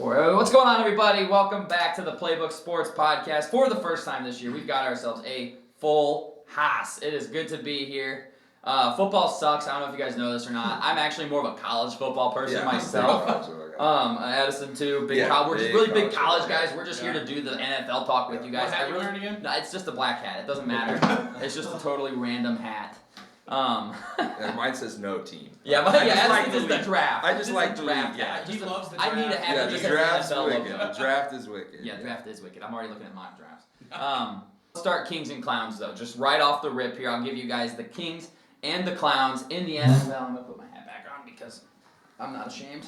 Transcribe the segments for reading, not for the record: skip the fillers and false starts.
What's going on, everybody? Welcome back to the Playbook Sports Podcast. For the first time this year, we've got ourselves a full house. It is good to be here. Football sucks. I don't know if you guys know this or not. I'm actually more of a college football person myself. Addison too. We're just really big college guys. We're just here to do the NFL talk with you guys. What hat you wearing again? No, it's just a black hat. It doesn't matter. It's just a totally random hat. Mine says no team. Addison is the draft. I just like the the draft. league, He loves the draft. I need a hat that the just has draft's NFL wicked. logo. The draft is wicked. Yeah, the draft is wicked. I'm already looking at mock drafts. Let's start Kings and Clowns, though. Just right off the rip here, I'll give you guys the Kings and the Clowns in the NFL. I'm going to put my hat back on because I'm not ashamed.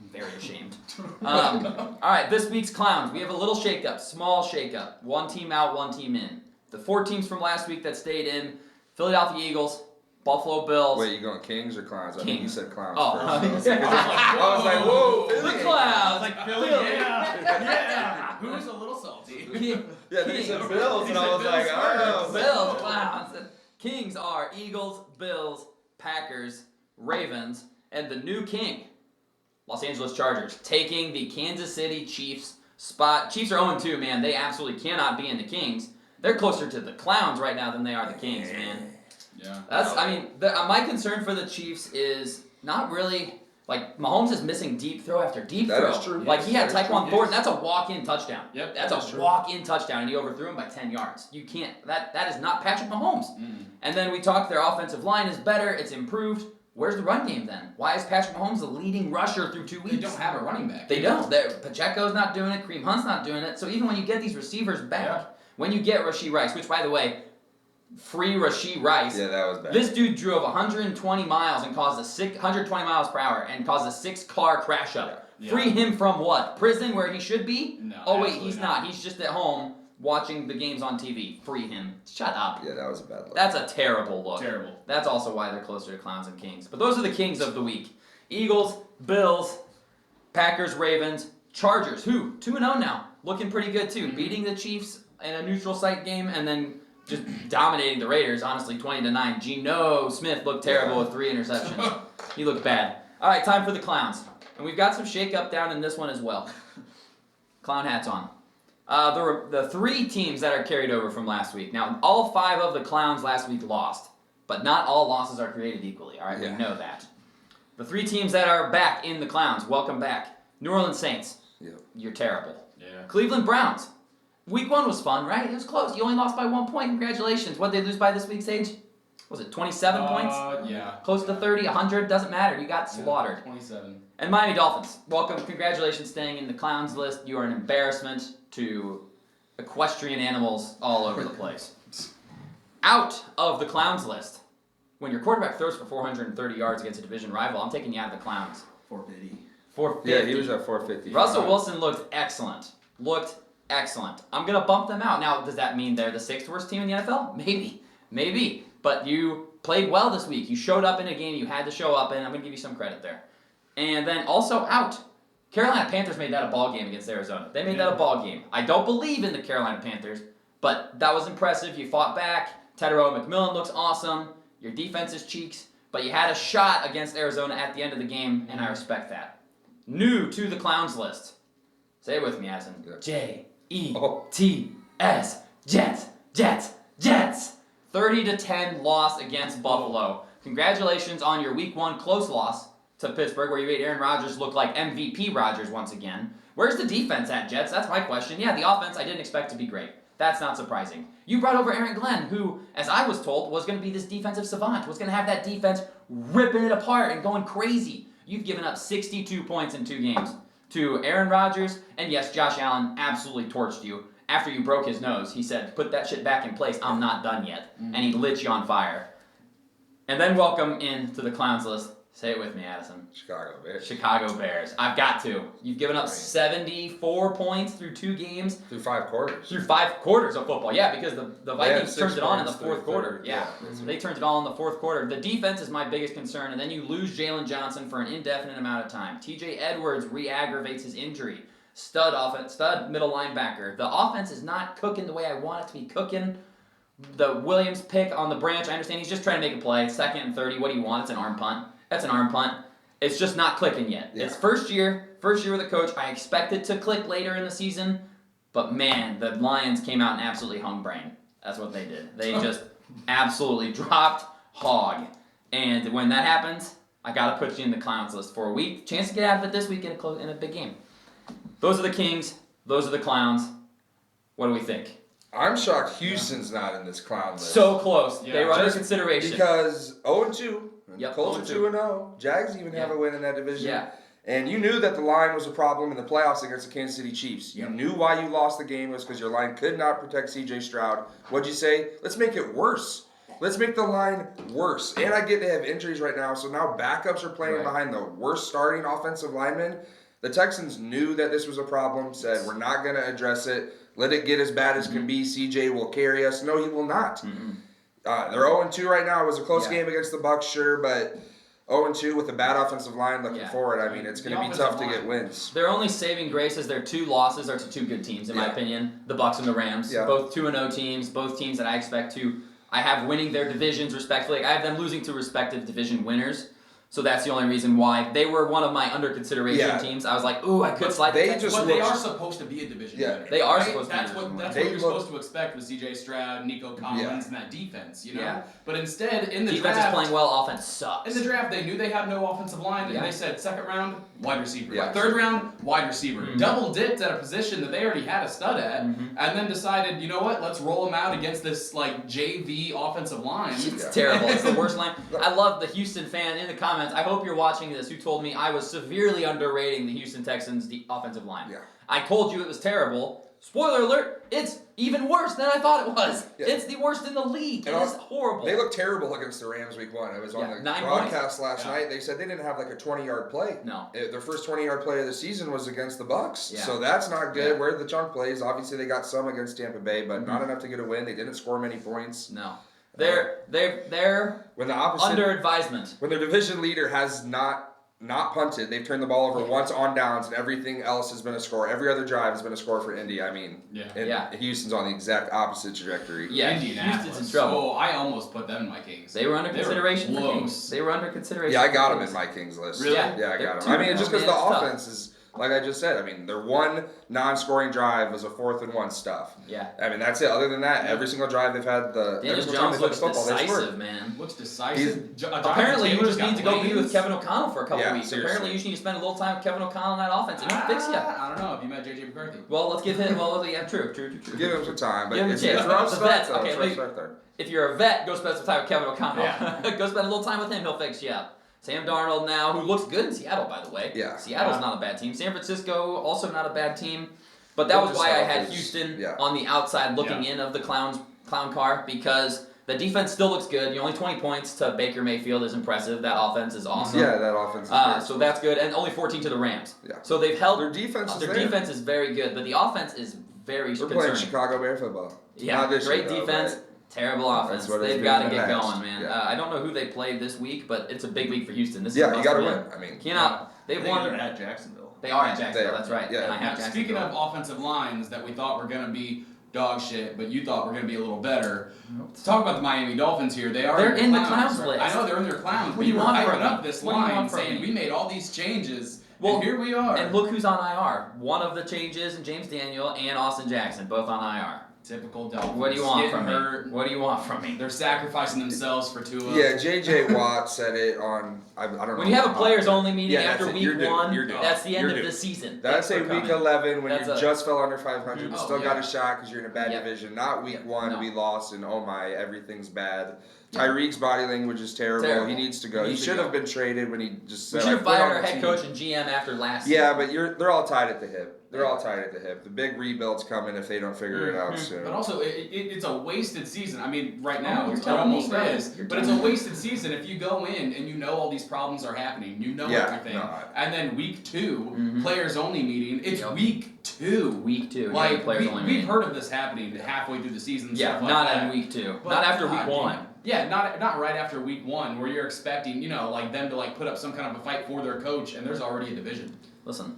I'm very ashamed. All right, this week's Clowns. We have a little shakeup, small shakeup. One team out, one team in. The 4 teams from last week that stayed in, Philadelphia Eagles, Buffalo Bills. Wait, you going Kings or Clowns? I think you said Clowns first. I was like, whoa. The Clowns. Like Philly, yeah. Who's a little salty? Yeah, they said Bills, and I was like, oh. Bills, Clowns. Kings are Eagles, Bills, Packers, Ravens, and the new king, Los Angeles Chargers, taking the Kansas City Chiefs spot. Chiefs are 0-2, man. They absolutely cannot be in the Kings. They're closer to the Clowns right now than they are the Kings, man. Yeah. My concern for the Chiefs is not really, like, Mahomes is missing deep throw after deep throw. That is true. Like, he had That is Tyquan true. Thornton. That's a walk-in touchdown. Yep, That's that is a true. walk-in touchdown, and he overthrew him by 10 yards. You can't, that is not Patrick Mahomes. And then we talked their offensive line is better, it's improved. Where's the run game then? Why is Patrick Mahomes the leading rusher through 2 weeks? They don't have a running back. They don't. Pacheco's not doing it. Kareem Hunt's not doing it. So even when you get these receivers back, when you get Rashee Rice, which, by the way, free Rashee Rice. Yeah, that was bad. This dude drove 120 miles and caused 120 miles per hour and caused a 6-car crash up. Yeah. Free him from what? Prison where he should be? No, oh wait, absolutely he's not. He's just at home watching the games on TV. Free him. Shut up. Yeah, that was a bad look. That's a terrible look. Terrible. That's also why they're closer to Clowns and Kings. But those are the Kings of the week. Eagles, Bills, Packers, Ravens, Chargers, who 2-0 now. Looking pretty good too. Beating the Chiefs in a neutral site game and then just dominating the Raiders, honestly, 20-9. Geno Smith looked terrible with 3 interceptions. He looked bad. All right, time for the Clowns. And we've got some shake-up down in this one as well. Clown hats on. The 3 teams that are carried over from last week. Now, all 5 of the Clowns last week lost, but not all losses are created equally. All right, we know that. The 3 teams that are back in the Clowns, welcome back. New Orleans Saints. Yep. You're terrible. Yeah. Cleveland Browns. Week 1 was fun, right? It was close. You only lost by 1 point. Congratulations. What did they lose by this week, Sage? Was it 27 points? Yeah. Close to 30, 100, doesn't matter. You got slaughtered. 27. And Miami Dolphins. Welcome. Congratulations staying in the Clowns list. You are an embarrassment to equestrian animals all over the place. Out of the Clowns list. When your quarterback throws for 430 yards against a division rival, I'm taking you out of the Clowns. 450. 450. Yeah, he was at 450. Russell Wilson looked excellent. I'm going to bump them out. Now, does that mean they're the 6th worst team in the NFL? Maybe. But you played well this week. You showed up in a game you had to show up in. I'm going to give you some credit there. And then also out. Carolina Panthers made that a ball game against Arizona. They made that a ball game. I don't believe in the Carolina Panthers, but that was impressive. You fought back. Tedero McMillan looks awesome. Your defense is cheeks. But you had a shot against Arizona at the end of the game, and I respect that. New to the Clowns list. Say it with me, Addison. J-E-T-S. Jets. 30-10 loss against Buffalo. Congratulations on your Week 1 close loss to Pittsburgh, where you made Aaron Rodgers look like MVP Rodgers once again. Where's the defense at, Jets? That's my question. Yeah, the offense I didn't expect to be great. That's not surprising. You brought over Aaron Glenn, who, as I was told, was going to be this defensive savant, was going to have that defense ripping it apart and going crazy. You've given up 62 points in 2 games to Aaron Rodgers, and yes, Josh Allen absolutely torched you. After you broke his nose, he said, put that shit back in place, I'm not done yet. And he lit you on fire. And then welcome into the Clowns list. Say it with me, Addison. Chicago Bears. I've got to. You've given up 74 points through 2 games. Through 5 quarters. Through 5 quarters of football. Yeah, because the Vikings They had 6 turned it on in the points through 4th quarter. third. Yeah. Yeah. They turned it on in the 4th quarter. The defense is my biggest concern, and then you lose Jalen Johnson for an indefinite amount of time. TJ Edwards re-aggravates his injury. Stud middle linebacker. The offense is not cooking the way I want it to be cooking. The Williams pick on the branch, I understand he's just trying to make a play. 2nd and 30, what do you want? It's an arm punt. That's an arm punt. It's just not clicking yet. Yeah. It's first year First year with the coach, I expect it to click later in the season, but man, the Lions came out and absolutely hung brain. That's what they did. They just absolutely dropped hog. And when that happens, I gotta put you in the clowns list for a week. Chance to get out of it this week in a big game. Those are the Kings. Those are the clowns. What do we think? I'm shocked Houston's not in this clown list. So close. Yeah, they were under just consideration. Because 0-2. Yep, Colts are 0-2. 2-0. Jags even have Yeah. a win in that division. Yeah. And you knew that the line was a problem in the playoffs against the Kansas City Chiefs. You Yep. knew why you lost the game was because your line could not protect C.J. Stroud. What'd you say? Let's make it worse. Let's make the line worse. And I get they have injuries right now, so now backups are playing Right. behind the worst starting offensive lineman. The Texans knew that this was a problem, said we're not going to address it. Let it get as bad as can be. CJ will carry us. No, he will not. They're 0-2 right now. It was a close Yeah. game against the Bucs, sure, but 0-2 with a bad offensive line looking Yeah. forward. I mean, it's going to be tough to get wins. Their only saving grace is their 2 losses are to 2 good teams, in my Yeah. opinion. The Bucs and the Rams. Yeah. Both 2-0 teams. Both teams that I expect to. I have winning their divisions respectfully. I have them losing to respective division winners. So that's the only reason why. They were one of my under consideration Yeah. teams. I was like, ooh, I could slide they the Texans. just But they look- are supposed to be a division Yeah. winner. They are right? supposed to be That's a what division that's winner. what you're They look- supposed to expect with CJ Stroud, Nico Collins, Yeah. and that defense, you know? Yeah. But instead, in the Defense draft, is playing well. Offense sucks. in the draft, they knew they had no offensive line, Yeah. and they said second round, wide receiver. Yeah. Third round, wide receiver. Mhm. Double dipped at a position that they already had a stud at, Mhm. and then decided, you know what, let's roll them out against this like JV offensive line. It's Yeah. terrible. It's the worst line. I love the Houston fan in the comments. I hope you're watching this who told me I was severely underrating the Houston Texans' offensive line. Yeah. I told you it was terrible. Spoiler alert, it's even worse than I thought it was. Yeah. It's the worst in the league. It And is horrible. They looked terrible against the Rams week 1. I was on Yeah, the 9 broadcast last Yeah. night. They said they didn't have like a 20-yard play. No. Their first 20-yard play of the season was against the Bucs. Yeah. So that's not good. Yeah. Where are the chunk plays? Obviously, they got some against Tampa Bay, but Mhm. not enough to get a win. They didn't score many points. No. They're When the opposite, under advisement. when their division leader has not punted, they've turned the ball over once on downs, and everything else has been a score. Every other drive has been a score for Indy. I mean, Yeah. and Yeah. Houston's on the exact opposite trajectory. Yeah, Indianapolis. Houston's in trouble. So I almost put them in my Kings. They were under They were consideration for close. Kings. They were under consideration. Yeah, I for got them Kings. in my Kings list. Really? Yeah. Yeah, I They're got them. I mean, 2-0, just because man, the it's tough. offense is, like I just said, I mean, their one non-scoring drive was a 4th-and-1 stuff. Yeah. I mean, that's it. Other than that, every single drive they've had every Daniel single time Jones they've had looks the football, they scored. decisive, man. Looks decisive. Apparently, you just need to go be with Kevin O'Connell for a couple Yeah, weeks. seriously. Apparently, you just need to spend a little time with Kevin O'Connell in that offense, and he'll fix you. I don't know if you met JJ McCarthy. Well, let's give him. Well, yeah, true. Give him some time, but Give him a it's chance. rough The start, vets, though. okay, It's rough maybe- start there. If you're a vet, go spend some time with Kevin O'Connell. Yeah. Go spend a little time with him. He'll fix you up. Sam Darnold now, who looks good in Seattle, by the way. Yeah. Seattle's Yeah. not a bad team. San Francisco, also not a bad team. But that was Just why I off had his- Houston yeah. on the outside looking in of the clown car because the defense still looks good. The only 20 points to Baker Mayfield is impressive. That offense is awesome. Yeah, that offense is great. So that's good. And only 14 to the Rams. Yeah. So they've held Their defense is their there. defense is very good, but the offense is very We're concerning. playing Chicago Bear football. Yeah, Not this great year, though, defense, but- terrible offense. That's what it's They've been got to in the get past. going, man. Yeah. I don't know who they played this week, but it's a big week for Houston. This is Yeah, a you must got to win. win. I mean, Cannot. They've They're won. at Jacksonville. They are at Jacksonville. They are. That's right. Yeah. And I have Speaking Jacksonville. of offensive lines that we thought were going to be dog shit, but you thought were going to be a little better. Let's talk about the Miami Dolphins here. They're in the clowns right? list. I know they're in their clowns, What but do you you were want from hyping me? up this What do you line want from saying me? we made all these changes, Well, and here we are. And look who's on IR. One of the changes in James Daniel and Austin Jackson, both on IR. Typical Dolphins. What do you want Getting from hurt. me? What do you want from me? They're sacrificing themselves for Tua. yeah, J.J. Watt said it on, I don't know. When you have a players only meeting Yeah, after that's it. week You're due. 1, You're due. that's the end You're of due. the season. That's Thanks a for week coming. 11 when That's you a- just fell under 500, but Oh, still got yeah. a shot because you're in a bad Yep. division. Not week Yep. 1, No. we lost, and oh my, everything's bad. Tyreek's body language is terrible. Terrible. He needs to go. He He needs to should go. have been traded when he just We said, should have I quit on fired our the head team. coach and GM after last Yeah, season. but they're all tied at the hip. They're all tied at the hip. The big rebuild's coming if they don't figure it out Mhm. soon. But also, it's a wasted season. I mean, right now, you're it telling me, almost brother. is. You're But it's a telling me. wasted season if you go in and you know all these problems are happening. You know Yeah, everything. no, And then week 2, Mhm. players only meeting. It's Yep. week 2. Week 2, Like, players only we've meeting. heard of this happening halfway through the season. And Yeah, stuff like not that. in week 2. But Not after God, week 1. damn. Yeah, not right after week 1, where you're expecting, like them to put up some kind of a fight for their coach, and there's already a division. Listen,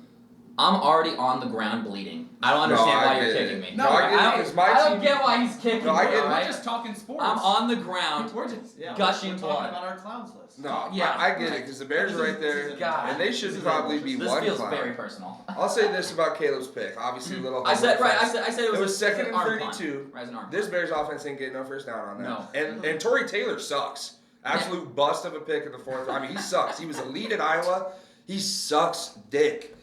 I'm already on the ground bleeding. I don't understand I why you're get kicking it. me. No, I get it, I don't, 'cause my I don't team- get why he's kicking No, I me. get it. Alright? We're just talking sports. I'm on the ground, We're just gushing we're blood. talking about our clowns list. No, Yeah. I get it because the Bears are right there, God, and they should this is probably be This one feels clown. very personal. I'll say this about Caleb's pick. Obviously, a little. I said homer right. offense. I said it was, It was second an and arm punt. 32. Right, as an arm This punt. Bears offense ain't getting no first down on that. No. And Torrey Taylor sucks. Absolute bust of a pick in the fourth. I mean, he sucks. He was elite at Iowa. He sucks dick.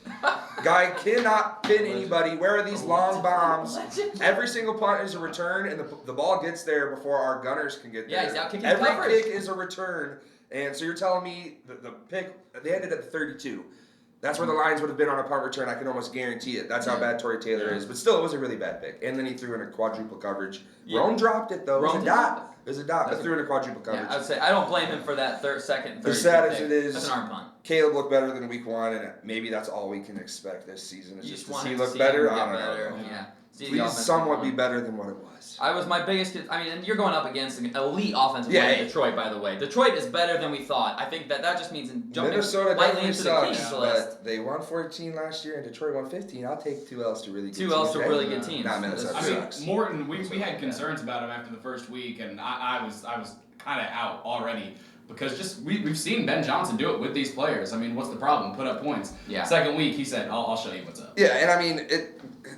Guy cannot pin anybody. Where are these long bombs? Every single punt is a return, and the ball gets there before our gunners can get there. Yeah, he's out kicking Every coverage. kick is a return, and so you're telling me the pick they ended at the 32. That's where the Lions would have been on a punt return. I can almost guarantee it. That's how bad Torrey Taylor is. But still, it was a really bad pick. And then he threw in a quadruple coverage. Yeah. Rome dropped it though. It was Rome a did dot. It was a dot. That's But threw in a quadruple coverage. Yeah, I would say I don't blame him for that second. The saddest pick. it is- That's an arm punt. Caleb looked better than week one, and maybe that's all we can expect this season. Is You just just to wanted see to look see better. him get I don't better. know. Yeah. See the Please offense somewhat be be better than what it was. I was my biggest. I mean, and you're going up against an elite offensive Yeah, line in yeah. Detroit, by the way. Detroit is better than we thought. I think that just means jumping Minnesota lightly definitely into the sucks, Kings list. but they won 14 last year, and Detroit won 15. I'll take 2 L's to really good 2 L's to teams. really good teams. Nah, Minnesota That's I true. mean, sucks. Morton, we had concerns about him after the first week, and I was kind of out already because just we've seen Ben Johnson do it with these players. I mean, what's the problem? Put up points. Yeah. Second week, he said, "I'll show you what's up." Yeah, and I mean,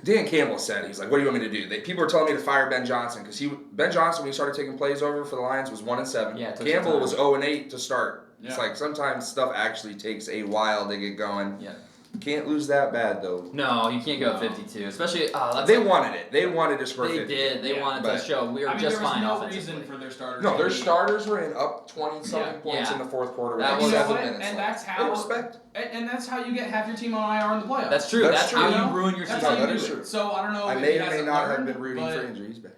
Dan Campbell said, he's like, what do you want me to do? People were telling me to fire Ben Johnson because Ben Johnson, when he started taking plays over for the Lions, was 1-7. Yeah, it took Campbell some was time. 0-8 to start. Yeah. It's like sometimes stuff actually takes a while to get going. Yeah. Can't lose that bad though. No, you can't go at 52, especially. That's They wanted it. They wanted to score They 50. did. They Yeah, wanted but- to show we were I mean, just there was fine no offensively. reason for their starters. No, to their be- starters were in up 20-something Yeah, points yeah. in the fourth quarter with That like was- 7 You know what? minutes And left. that's how- Hey, respect. And that's how you get half your team on IR in the playoffs. That's true. That's That's, true. how You know? you ruin your That's No, how season. that you is do true. it. So I don't know. I if may he or may hasn't not have learned, been rooting but- for injuries, but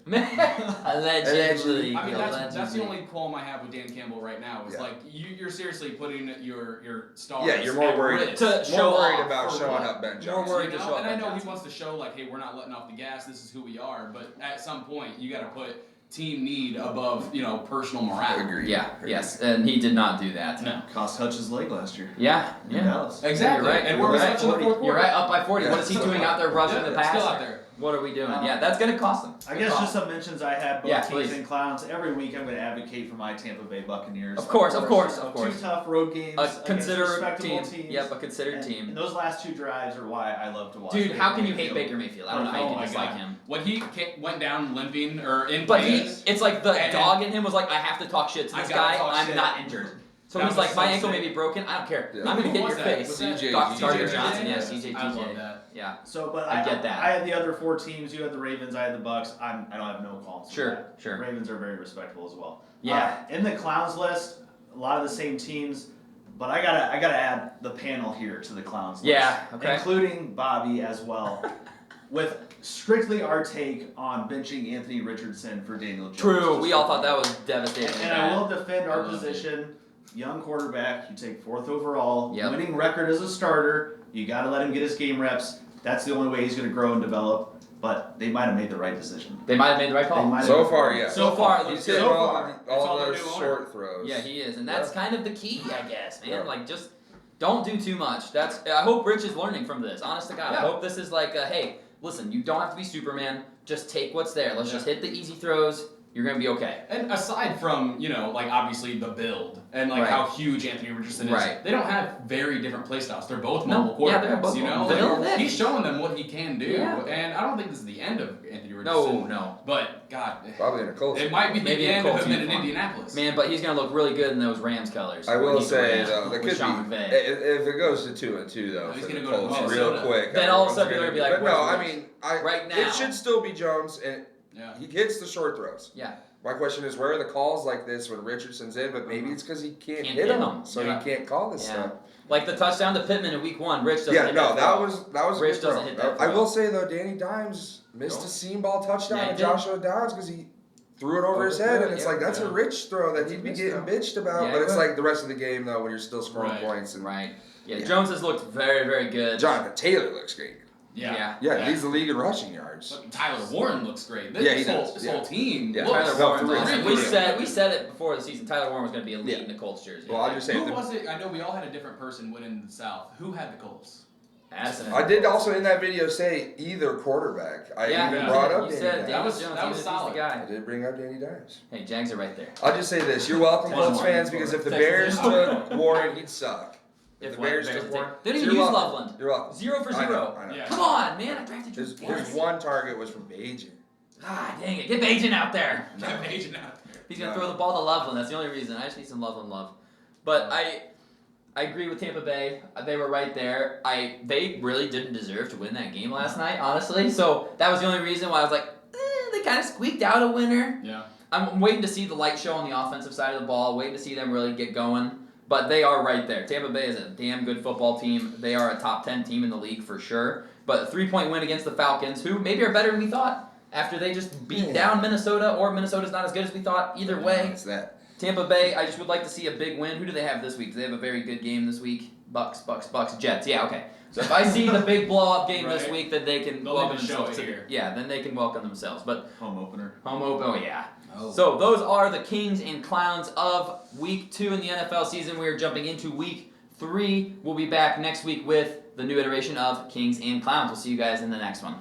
Allegedly. I mean, that's the Allegedly. only qualm I have with Dan Campbell right now. Is Yeah. like you're seriously putting your stars. yeah, you're more at worried. risk. To show more worried off about for showing what? up Ben More Johnson. worried You to know? show And up I Ben know he Johnson. wants to show like, hey, we're not letting off the gas. This is who we are. But at some point, you got to put team need above personal morale. Agreed. Yeah. Yes. And he did not do that. No. Cost Hutch's leg last year. Yeah. In Yeah. Dallas. Exactly. You're right. And You're where was right. Hutch in the fourth quarter? You're right. Up by 40. Yeah. What is he doing out there rushing Yeah, the it's passer? still out there. What are we doing? Yeah, that's gonna cost him. I guess just some mentions I had both Yeah, teams please. and clowns. Every week I'm going to advocate for my Tampa Bay Buccaneers. Of course. Of course. Two tough road games. A against considered respectable team. teams. Yep, a considered And team. those last 2 drives are why I love to watch. Dude, Baker how can you hate Mayfield. Baker Mayfield? I don't know how you Oh can my dislike God. him. When he went down limping or in But pain, it's like the And- dog in him was like, I have to talk shit to I this gotta guy. talk I'm shit. not injured. So That he's was like, my so ankle sick. may be broken. I don't care. Yeah. I'm gonna Who hit was your that? face. Was that CJ Gardner Johnson. Johnson, yeah, I CJ. love that. Yeah. So, but I get that. I had the other 4 teams. You had the Ravens. I had the Bucks. I don't have no calls. for Sure, that. sure. Ravens are very respectable as well. Yeah. In the clowns list, a lot of the same teams, but I gotta add the panel here to the clowns list. Yeah, okay. Including Bobby as well, with strictly our take on benching Anthony Richardson for Daniel Jones. True. Just We all for thought that was devastating. and I will defend I our love it. position. Young quarterback, you take 4th overall, Yep. winning record as a starter. You got to let him get his game reps. That's the only way he's going to grow and develop. But they might have made the right decision. They might have made the right They call. might So have- far, yeah. So far, it He's looks hitting good. So all, far. all It's all the those new short throws. Yeah, he is, and that's kind of the key, I guess, man. Yeah. Like, just don't do too much. I hope Rich is learning from this. Honest to God, I Yeah. hope this is like, hey, listen, you don't have to be Superman. Just take what's there. Let's just hit the easy throws. You're gonna be okay. And aside from, like obviously the build and like Right. how huge Anthony Richardson is, Right. they don't have very different play styles. They're both No, mobile yeah, quarterbacks, they're both you know? mobile. Like, Vanilla Vic. he's showing them what he can do. Yeah. And I don't think this is the end of Anthony No, Richardson. no, But God, Probably in a Colts. it might be Maybe the in end of Colts him in uniform. Indianapolis. man. But he's gonna look really good in those Rams colors. I when will he's say around though, that with could Sean be McVay. if it goes to 2-2 though He's for gonna the go to Colts Minnesota. real quick. Then all of a everyone's sudden gonna they're gonna be like, but no, where's I Rich? mean, Right now. it should still be Jones, and Yeah. he gets the short throws. Yeah. My question is, where are the calls like this when Richardson's in? But maybe it's because he can't Can't hit hit him, 'em. so Yeah. he can't call this Yeah. stuff. Like the touchdown to Pittman in Week 1. Rich doesn't Yeah, hit no, that throw. was a Rich good doesn't throw. hit that I throw. will say though, Danny Dimes missed No. a seam ball touchdown Yeah, he to did. Joshua Downs because he threw it over his Overthrew head, it, and it's yeah. like that's a Yeah. Rich throw that That's a he'd be missed getting throw. bitched about. Yeah, but he it's would. like the rest of the game though, when you're still scoring Right. points. And Right. Yeah, Yeah. Jones has looked very, very good. Jonathan Taylor looks great. Yeah. Yeah, he's the league in rushing yards. But Tyler Warren looks great. This, Yeah, he this whole, does, this yeah. whole team Yeah. looks Tyler No, Warren's for real. awesome. For We real. said it before the season. Tyler Warren was going to be elite Yeah. in the Colts jersey. Well, I'll just say Who the, was it? I know we all had a different person win in the South. Who had the Colts? Addison. I did also in that video say either quarterback. I even yeah. brought up You Danny said Dimes. Daniel was- Jones. that was he's solid. the guy. I did bring up Danny Dimes. Hey, Jags are right there. I'll just say this: you're welcome, Colts 1-1. fans, because if the Texas Bears is- took Warren, he'd suck. If the what, Bears the Bears took take- Warren, they didn't you're even use welcome. Loveland. You're welcome. 0 for I 0. know, I know. Yeah. Come on, man! I drafted you. His one target was from Bajan. Ah, dang it! Get Bajan out there. Kept aging out there. He's gonna No. throw the ball to Loveland. That's the only reason. I just need some Loveland love. But I agree with Tampa Bay. They were right there. They really didn't deserve to win that game last night, honestly. So that was the only reason why I was like, they kind of squeaked out a winner. Yeah. I'm waiting to see the light show on the offensive side of the ball. Waiting to see them really get going. But they are right there. Tampa Bay is a damn good football team. They are a top 10 team in the league for sure. But a 3-point win against the Falcons, who maybe are better than we thought after they just beat down Minnesota, or Minnesota's not as good as we thought. Either way, It's that. Tampa Bay, I just would like to see a big win. Who do they have this week? Do they have a very good game this week? Bucks, Jets. Yeah, okay. So if I see the big blow-up game this Right. week, then they can They'll welcome even show themselves it to here. yeah, then they can welcome themselves. But Home opener. home open, oh yeah. Oh. So those are the Kings and Clowns of week 2 in the NFL season. We are jumping into week 3. We'll be back next week with the new iteration of Kings and Clowns. We'll see you guys in the next one.